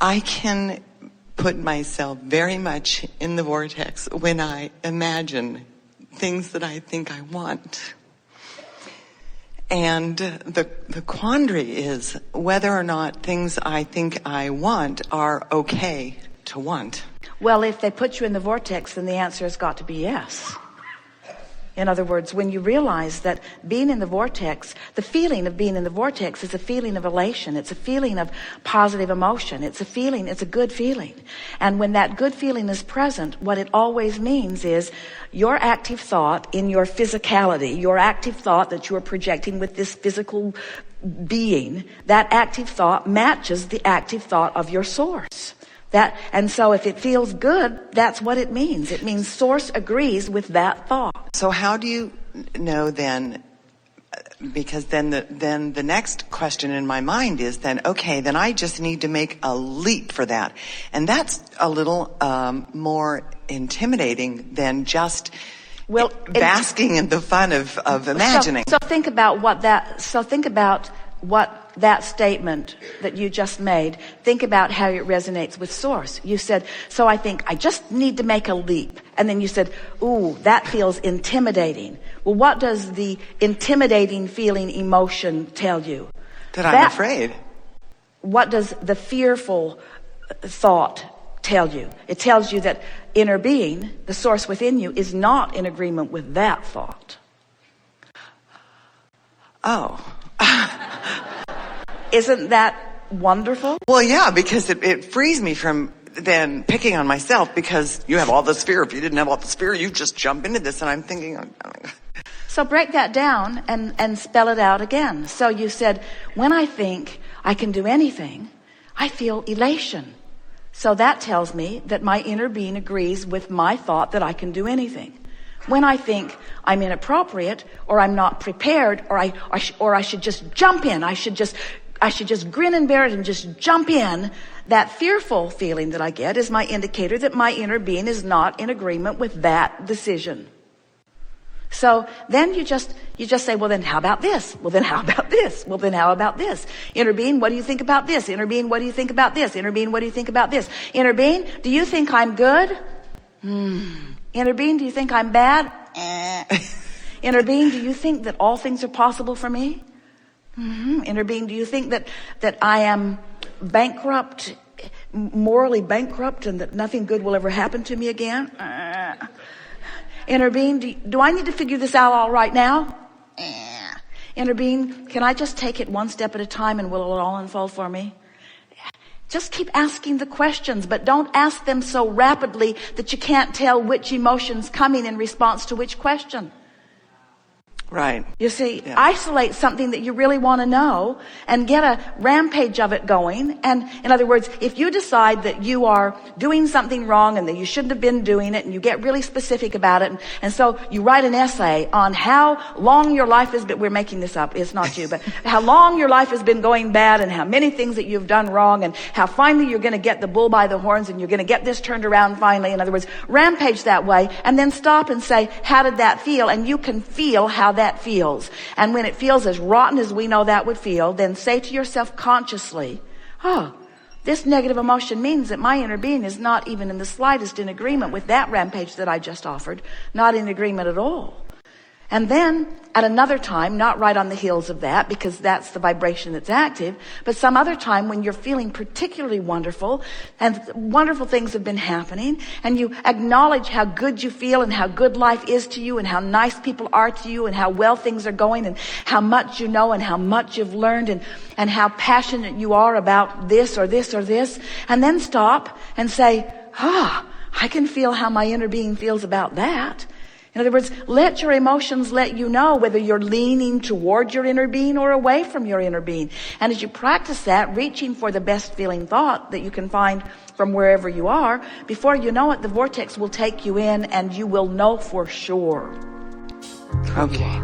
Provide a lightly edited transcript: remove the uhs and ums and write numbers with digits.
I can put myself very much in the vortex when I imagine things that I think I want. And the quandary is whether or not things I think I want are okay to want. Well, if they put you in the vortex, then the answer has got to be yes. In other words, when you realize that being in the vortex, the feeling of being in the vortex is a feeling of elation. It's a feeling of positive emotion. It's a good feeling. And when that good feeling is present, what it always means is your active thought in your physicality, your active thought that you are projecting with this physical being, that active thought matches the active thought of your source. And so if it feels good, that's what it means. It means source agrees with that thought. So how do you know then, because then the next question in my mind is then, okay, then I just need to make a leap for that. And that's a little more intimidating than just basking in the fun of imagining. So think about what that statement that you just made, think about how it resonates with source. You said, so I think I just need to make a leap. And then you said, ooh, that feels intimidating. Well, what does the intimidating feeling emotion tell you? That I'm afraid. What does the fearful thought tell you? It tells you that inner being, the source within you, is not in agreement with that thought. Oh. Isn't that wonderful? Well, yeah, because it frees me from then picking on myself, because you have all this fear. If you didn't have all this fear, you just jump into this. And I'm thinking, So break that down and spell it out again. So you said, when I think I can do anything, I feel elation. So that tells me that my inner being agrees with my thought that I can do anything. When I think I'm inappropriate, or I'm not prepared, or I should just jump in, I should just grin and bear it and just jump in, that fearful feeling that I get is my indicator that my inner being is not in agreement with that decision. So then you just say, well, then how about this? Well, then how about this? Well, then how about this? Inner being, what do you think about this? Inner being, what do you think about this? Inner being, what do you think about this? Inner being, do you think I'm good? Inner being, do you think I'm bad? Inner being, do you think that all things are possible for me? Inner being, do you think that I am bankrupt, morally bankrupt, and that nothing good will ever happen to me again? Inner being, do I need to figure this out all right now? Inner being, can I just take it one step at a time and will it all unfold for me? Just keep asking the questions, but don't ask them so rapidly that you can't tell which emotion's coming in response to which question. Right. You see, isolate something that you really want to know and get a rampage of it going. And in other words, if you decide that you are doing something wrong and that you shouldn't have been doing it, and you get really specific about it, and so you write an essay on how long your life has been, we're making this up, it's not you, but how long your life has been going bad, and how many things that you've done wrong, and how finally you're going to get the bull by the horns, and you're going to get this turned around finally. In other words, rampage that way, and then stop and say, how did that feel? And you can feel how that feels. And when it feels as rotten as we know that would feel, then say to yourself consciously, this negative emotion means that my inner being is not even in the slightest in agreement with that rampage that I just offered. Not in agreement at all. And then at another time, not right on the heels of that, because that's the vibration that's active, but some other time when you're feeling particularly wonderful and wonderful things have been happening, and you acknowledge how good you feel and how good life is to you and how nice people are to you and how well things are going and how much you know and how much you've learned and how passionate you are about this or this or this, and then stop and say, I can feel how my inner being feels about that. In other words, let your emotions let you know whether you're leaning toward your inner being or away from your inner being. And as you practice that, reaching for the best feeling thought that you can find from wherever you are, before you know it, the vortex will take you in and you will know for sure. Okay.